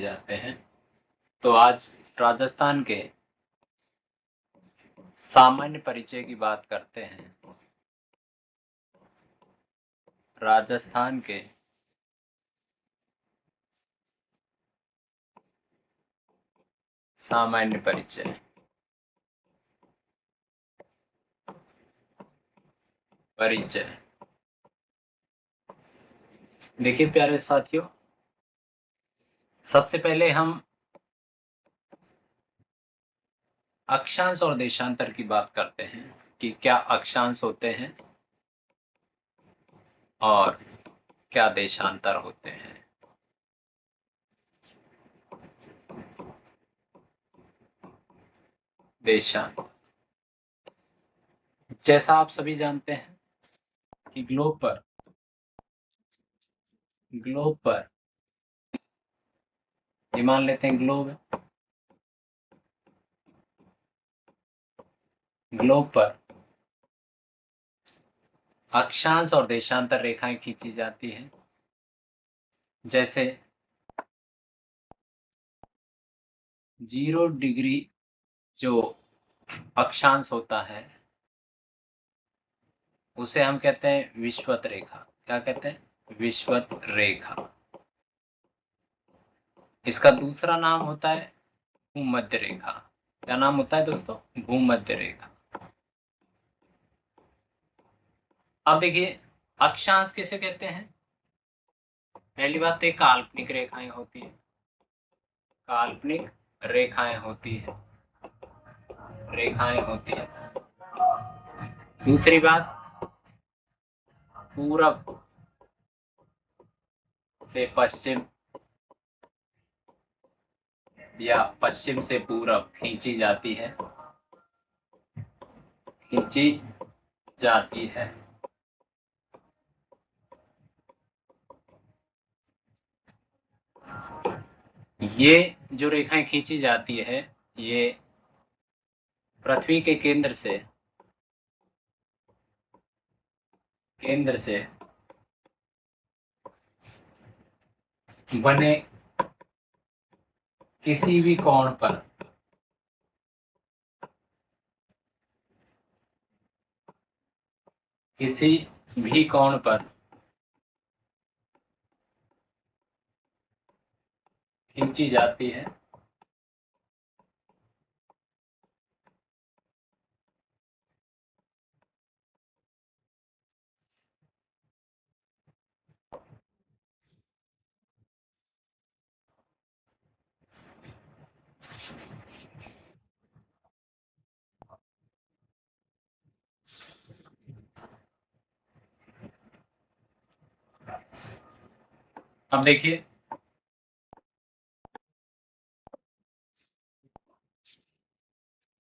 जाते हैं। तो आज राजस्थान के सामान्य परिचय की बात करते हैं। राजस्थान के सामान्य परिचय। देखिए प्यारे साथियों, सबसे पहले हम अक्षांश और देशांतर की बात करते हैं कि क्या अक्षांश होते हैं और क्या देशांतर होते हैं। देशांतर, जैसा आप सभी जानते हैं कि ग्लोब पर ये मान लेते हैं ग्लोब है। ग्लोब पर अक्षांश और देशांतर रेखाएं खींची जाती हैं। जैसे 0 डिग्री जो अक्षांश होता है उसे हम कहते हैं विषुवत रेखा। क्या कहते हैं? विषुवत रेखा। इसका दूसरा नाम होता है भूमध्य रेखा। क्या नाम होता है दोस्तों? भूमध्य रेखा। अब देखिए अक्षांश किसे कहते हैं? पहली बात तो काल्पनिक रेखाएं होती है। काल्पनिक रेखाएं होती है। दूसरी बात, पूरब से पश्चिम या पश्चिम से पूरब खींची जाती है। ये जो रेखाएं खींची जाती है ये पृथ्वी के केंद्र से बने किसी भी कोण पर खींची जाती है। अब देखिए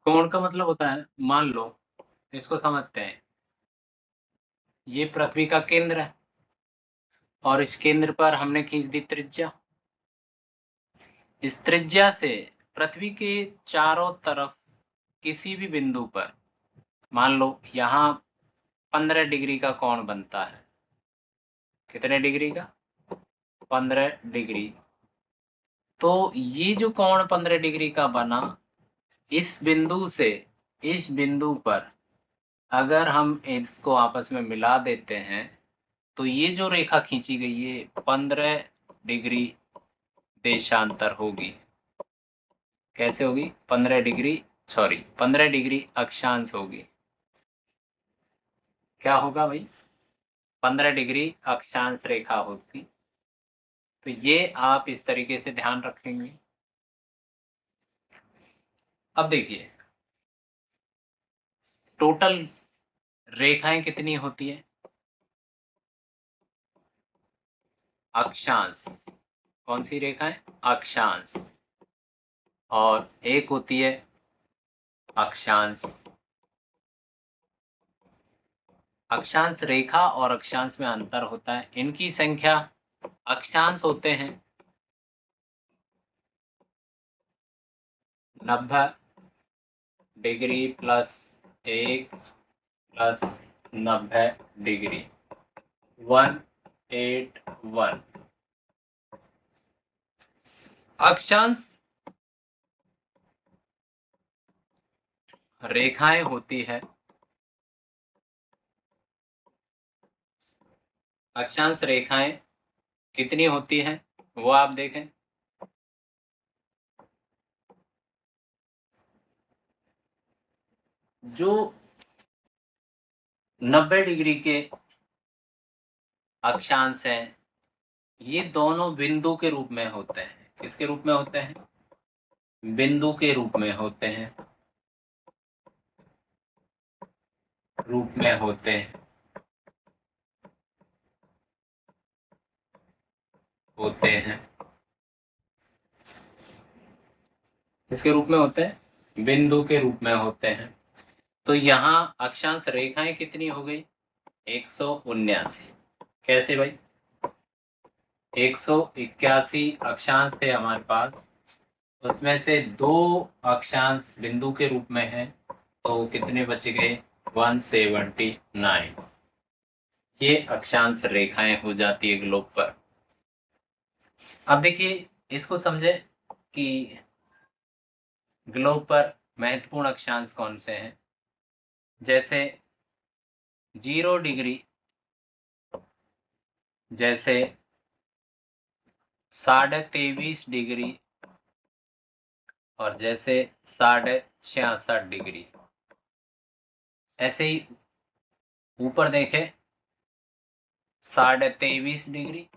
कोण का मतलब होता है, मान लो इसको समझते हैं, ये पृथ्वी का केंद्र है और इस केंद्र पर हमने खींच दी त्रिज्या। इस त्रिज्या से पृथ्वी के चारों तरफ किसी भी बिंदु पर मान लो यहाँ 15 डिग्री का कोण बनता है। कितने डिग्री का? 15 डिग्री। तो ये जो कोण 15 डिग्री का बना, इस बिंदु से इस बिंदु पर अगर हम इसको आपस में मिला देते हैं तो ये जो रेखा खींची गई है 15 डिग्री देशांतर होगी। कैसे होगी? 15 डिग्री अक्षांश होगी। क्या होगा भाई? 15 डिग्री अक्षांश रेखा होगी। तो ये आप इस तरीके से ध्यान रखेंगे। अब देखिए टोटल रेखाएं कितनी होती है? अक्षांश। कौन सी रेखाएं? अक्षांश। और एक होती है अक्षांश। अक्षांश रेखा और अक्षांश में अंतर होता है। इनकी संख्या, अक्षांश होते हैं 90 डिग्री प्लस 1 प्लस 90 डिग्री 181। अक्षांश रेखाएं होती है, अक्षांश रेखाएं कितनी होती है वो आप देखें। जो 90 डिग्री के अक्षांश हैं ये दोनों बिंदु के रूप में होते हैं। किसके रूप में होते हैं? बिंदु के रूप में होते हैं, रूप में होते हैं, होते हैं। किसके रूप में होते हैं? बिंदु के रूप में होते हैं। तो यहाँ अक्षांश रेखाएं कितनी हो गई? 179। कैसे भाई? 181 अक्षांश थे हमारे पास, उसमें से 2 अक्षांश बिंदु के रूप में हैं, तो कितने बच गए? 179। ये अक्षांश रेखाएं हो जाती है ग्लोब पर। अब देखिए इसको समझे कि ग्लोब पर महत्वपूर्ण अक्षांश कौन से हैं। जैसे 0 डिग्री, जैसे 23.5 डिग्री, और जैसे 66.5 डिग्री। ऐसे ही ऊपर देखें 23.5 डिग्री,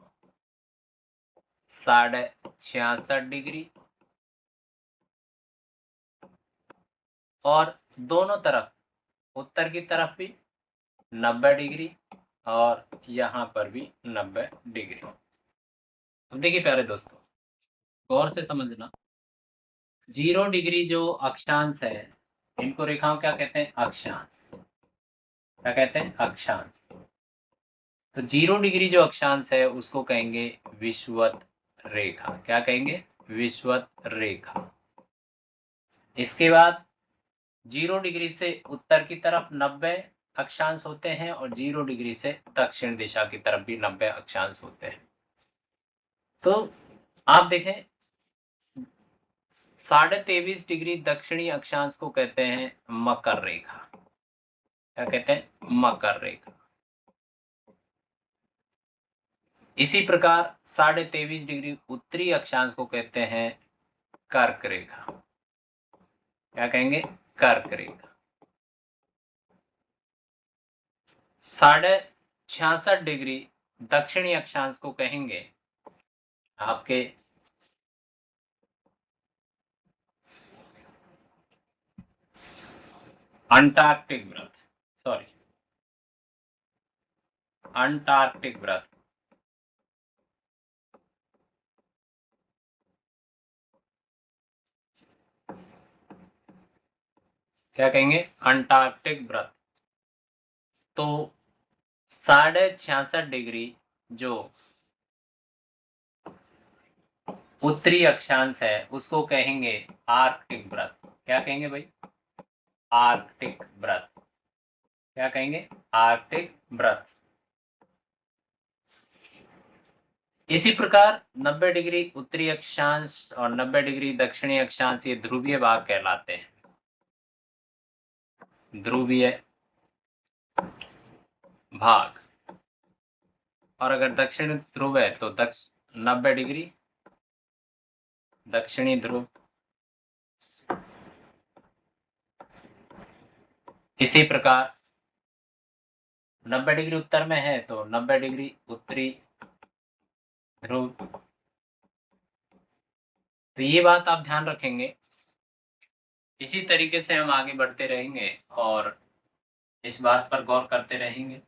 66.5 डिग्री, और दोनों तरफ उत्तर की तरफ भी 90 डिग्री और यहाँ पर भी 90 डिग्री। अब देखिए प्यारे दोस्तों, गौर से समझना, 0 डिग्री जो अक्षांश है इनको रेखाओं क्या कहते हैं? अक्षांश। क्या कहते हैं? अक्षांश। तो 0 डिग्री जो अक्षांश है उसको कहेंगे विषुवत रेखा। क्या कहेंगे? विषुवत रेखा। इसके बाद 0 डिग्री से उत्तर की तरफ 90 अक्षांश होते हैं और 0 डिग्री से दक्षिण दिशा की तरफ भी 90 अक्षांश होते हैं। तो आप देखें 23.5 डिग्री दक्षिणी अक्षांश को कहते हैं मकर रेखा। क्या कहते हैं? मकर रेखा। इसी प्रकार 23.5 डिग्री उत्तरी अक्षांश को कहते हैं कर्क रेखा। क्या कहेंगे? कर्क रेखा। 66.5 डिग्री दक्षिणी अक्षांश को कहेंगे आपके अंटार्कटिक व्रत, सॉरी अंटार्कटिक व्रत। क्या कहेंगे? अंटार्कटिक व्रत। तो 66.5 डिग्री जो उत्तरी अक्षांश है उसको कहेंगे आर्कटिक व्रत। क्या कहेंगे भाई? आर्कटिक व्रत। क्या कहेंगे? आर्कटिक व्रत। इसी प्रकार 90 डिग्री उत्तरी अक्षांश और 90 डिग्री दक्षिणी अक्षांश ये ध्रुवीय भाग कहलाते हैं। ध्रुवीय भाग। और अगर दक्षिण ध्रुव है तो 90 डिग्री दक्षिणी ध्रुव। इसी प्रकार 90 डिग्री उत्तर में है तो 90 डिग्री उत्तरी ध्रुव। तो ये बात आप ध्यान रखेंगे। इसी तरीके से हम आगे बढ़ते रहेंगे और इस बात पर गौर करते रहेंगे